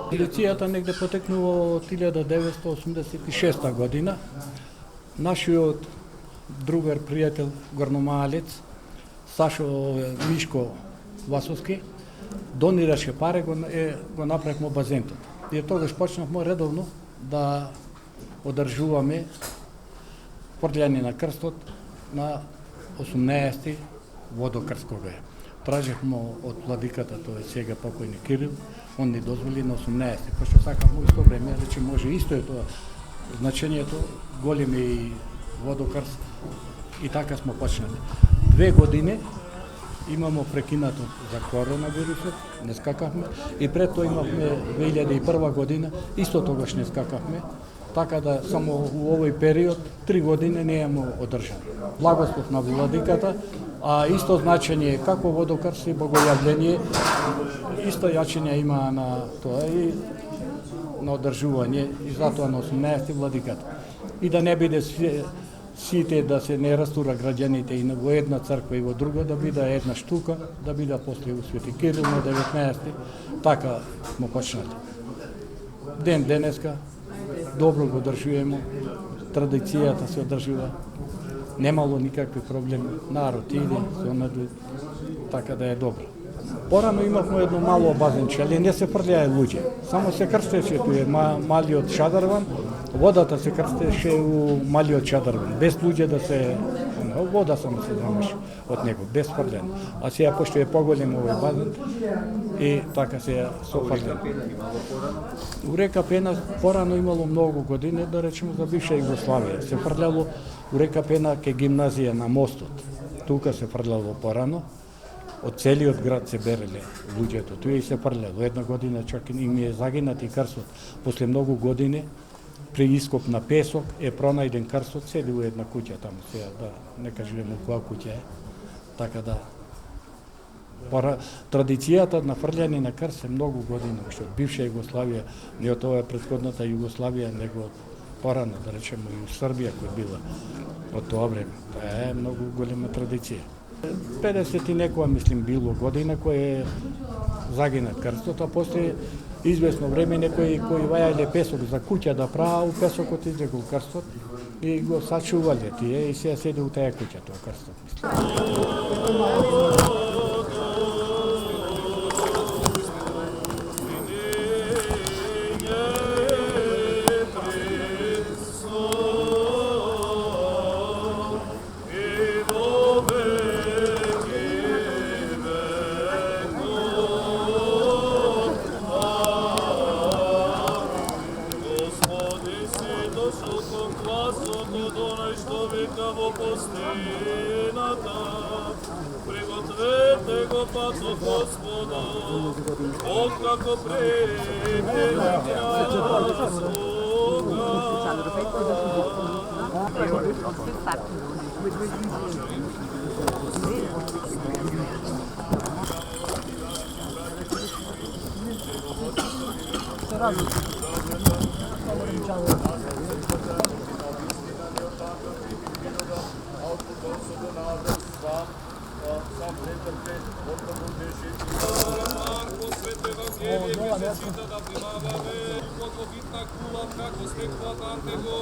Традицијата негде потекнува од 1986 година. Нашиот другар пријател горномалец Сашо Мишко Васовски донираше пари, го направивме базентот. И тогаш почнавме редовно да одржуваме фрлање на крстот на 18 водокрст кога е. Тражевме од владиката, тоа е сега покојни Кирил, он ни дозволи на 18, пошто сакавме исто време, рече може исто е тоа значењето, големи и водокрст, и така сме почнали. 2 години имамо прекинато за коронавирусот, не скакавме, и пред тоа имавме 2001 година, исто тогаш не скакавме, така да само у овој период 3 години не имамо одржано. Благослов на владиката, а исто значење како водокрст и богојавление, исто јачење има на тоа и на одржување, и затоа на 18 владиката. И да не биде сите да се не растура граѓаните и во една црква и во друга, да биде една штука, да биде после у Свети Кирил на 19. Така смо почнали. Ден денеска добро го одржуваме, традицијата се одржува, немало никакви проблеми, народ иде, се онадли, така да е добро. Порано имавме едно мало базенче, али не се фрлjaе луѓе. Само се крстеше туе малиот шадарван, водата се крстеше у малиот шадарван, без луѓе да се вода само се замаш од него, без фрлjaње. А сега пошто е поголем овој базен и така се софрлен. У река Пена порано имало многу години, да речеме за бивша Југославија. Се фрляло у река Пена ке гимназија на мостот. Тука се фрляло порано. Од целиот град се береле луѓето, туе и се фрляло. Една година чак им е загинат и крстот. После многу години, при ископ на песок, е пронајден крстот, седи у една куќа таму, сега да не кажуваме у која куќа е. Така да, традицијата на фрлјање на крст е многу години, што од бивша Југославија, не од ова претходната Југославија, него од порано, да речеме, и у Србија кој била од тоа време. Тоа е многу голема традиција. 50 и некоја, мислим, било година кој е загинат крстот, а после известно време некои кои вајале песок за куќа да праваа, у песокот излегол крстот и го сачувале тие и сега седи у таа куќа тоа крстот, мислим. Пригответе го пацу Господа, от како премена Марко свето Евангелие се чита да примаваме, благовитна кула како стекватате го,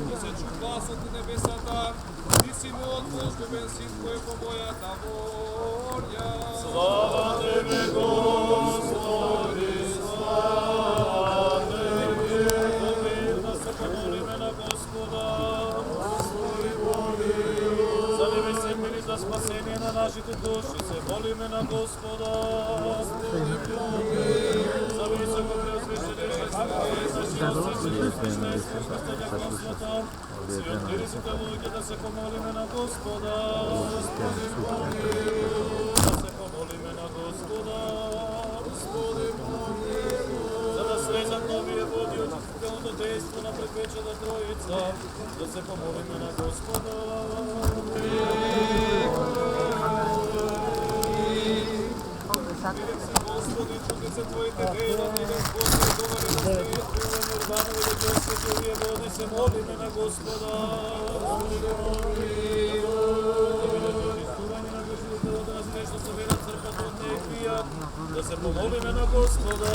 да се чу гласот у небесата, ти си мојот возлюбен син кој по мојата волја. Слава тебе, Господи, слава тебе, да се помолиме на Господа. За небесен за спасение на нашите души се молиме на Господа. За високо преосвещение си од мирисите луѓе да се помолиме на Господа. Да се помолиме на Господа. За да слезат новие води од искупителното дејство на предвечната Троица, да се помолиме на Господа. Господи, чути се Твоите дела, и Господи, говори да се изпилен Јорданови да ќе освети овие води, се молиме на Господа. Истување на душите да разгрешно се вера црквата од неквија, да се помолиме на Господа.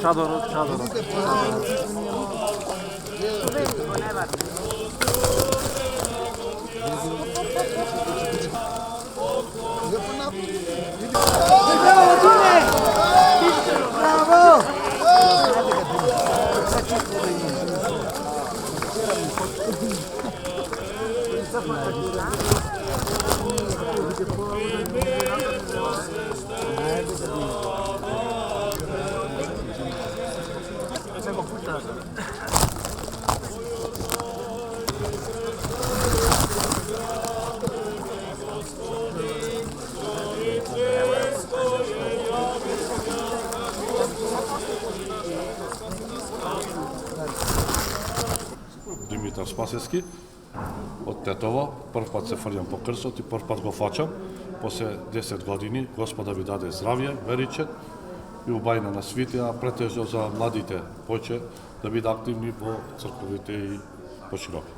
Çadırı. Димитар Спасевски од Тетово. Прв пат се фрлям по крстот и прв пат го фачам. После 10 години Господа ви даде здравје, веричен и убајна на свитина, претежно за младите поче да бидат активни во црквите и почироки.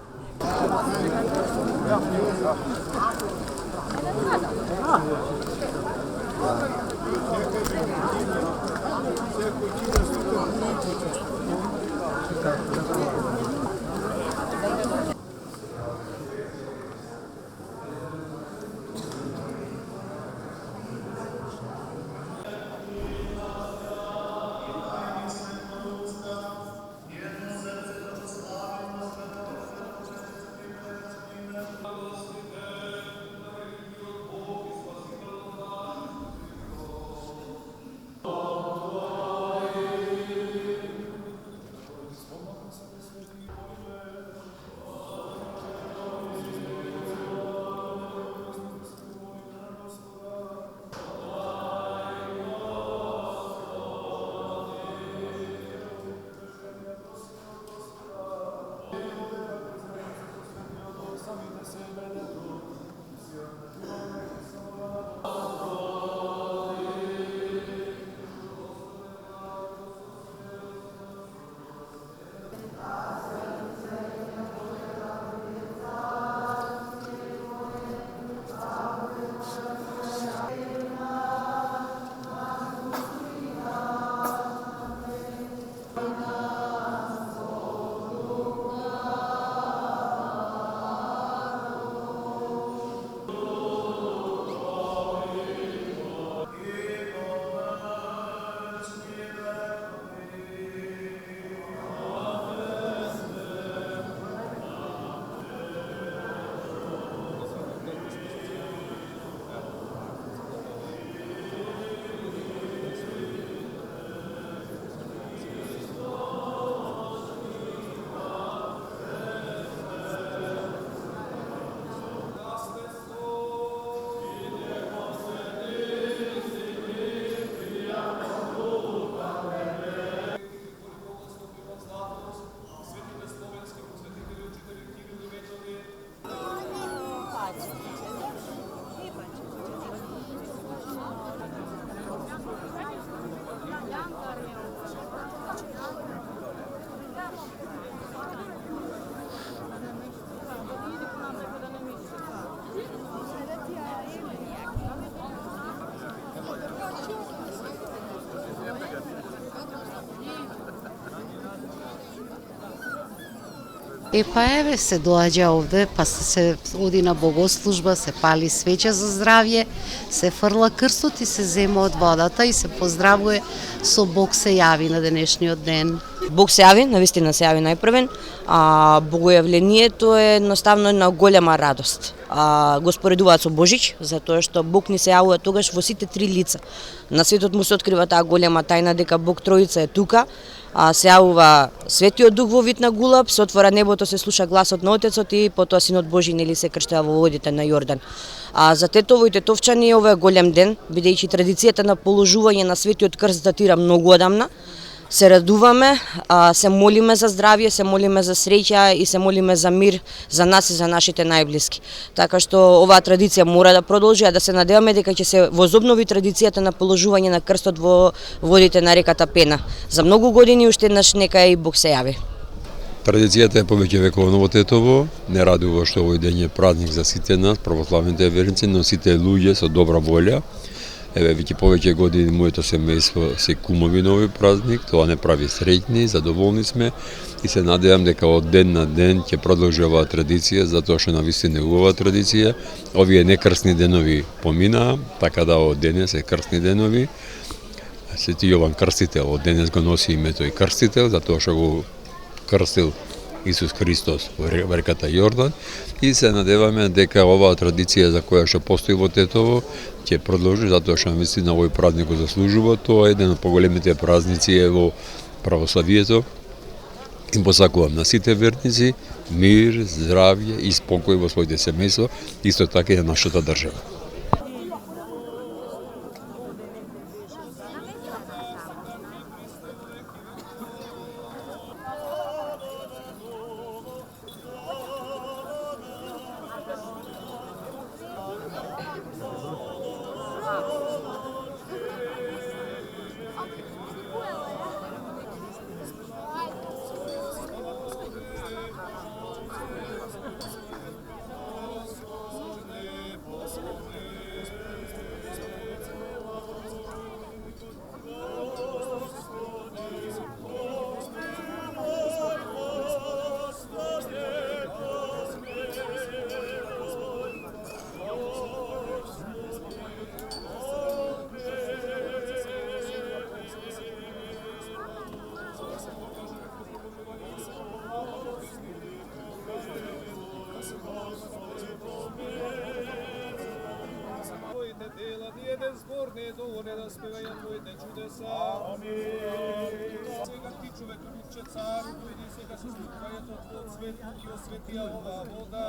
Па еве се доаѓа овде, па се оди на богослужба, се пали свеќа за здравје, се фрла крстот и се зема од водата и се поздравува со Бог се јави на денешниот ден. Бог се јави, навистина се јави најпрвен, а богојавлението е едноставно една голема радост. Го споредуваат со Божич, затоа што Бог ни се јавува тогаш во сите три лица. На светот му се открива таа голема тајна дека Бог Троица е тука, се јавува Светиот Дух во вид на гулаб, се отвора небото, се слуша гласот на Отецот и потоа Синот Божи нели се крштува во водите на Јордан. За Тетово и тетовчани ова е голем ден, бидејќи традицијата на положување на Светиот крст датира многу одамна. се радуваме, се молиме за здравје, се молиме за среќа и се молиме за мир за нас и за нашите најблиски. Така што оваа традиција мора да продолжи, а да се надеваме дека ќе се возобнови традицијата на положување на крстот во водите на реката Пена. За многу години уште еднаш нека и Бог се јави. Традицијата е повеќе вековна во Тетово, не радува што овој ден е празник за сите нас, православните верници, но сите луѓе со добра волја. Еве, веќе повеќе години моето семејство се кумови на овој празник, тоа не прави среќни, задоволни сме и се надевам дека од ден на ден ќе продолжи оваа традиција, затоа што навистина е убава традиција. Овие некрстни денови поминаа, така да од денес е крстни денови. Свети Јован Крстител од денес го носи името и Крстител, затоа што го крстил Исус Христос во реката Јордан и се надеваме дека оваа традиција за која што постои во Тетово ќе продолжи, затоа што навистина овој празник го заслужува. Тоа е еден од поголемите празници во православието. Им посакувам на сите верници мир, здравје и спокој во своите семејства, исто така и на нашата држава. Ниеден збор не е доволен да спеваја твоите чудеса. Сега ти, човеколюбче цар, дојди сега со слукањето Твојот свет и осветија оваа вода.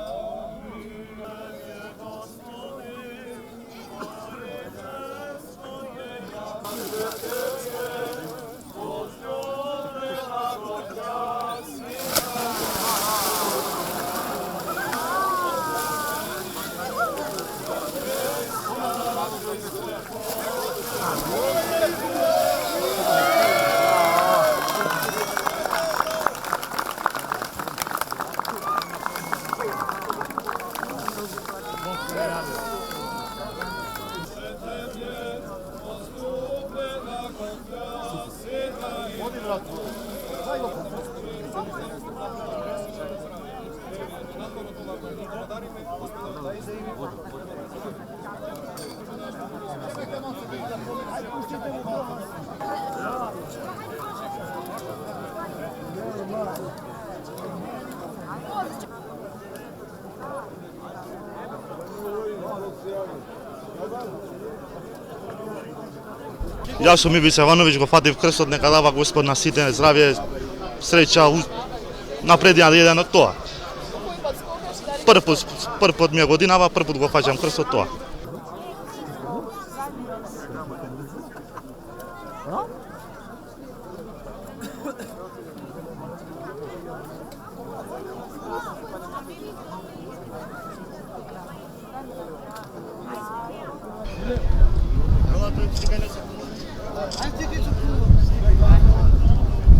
Јас сум Ивица Ивановиќ, го фатив крстот, нека дава Господ на сите здравје, среќа, напред ја еден од тоа. Прв пат ми е годинава, прв пат го фаќам крстот тоа.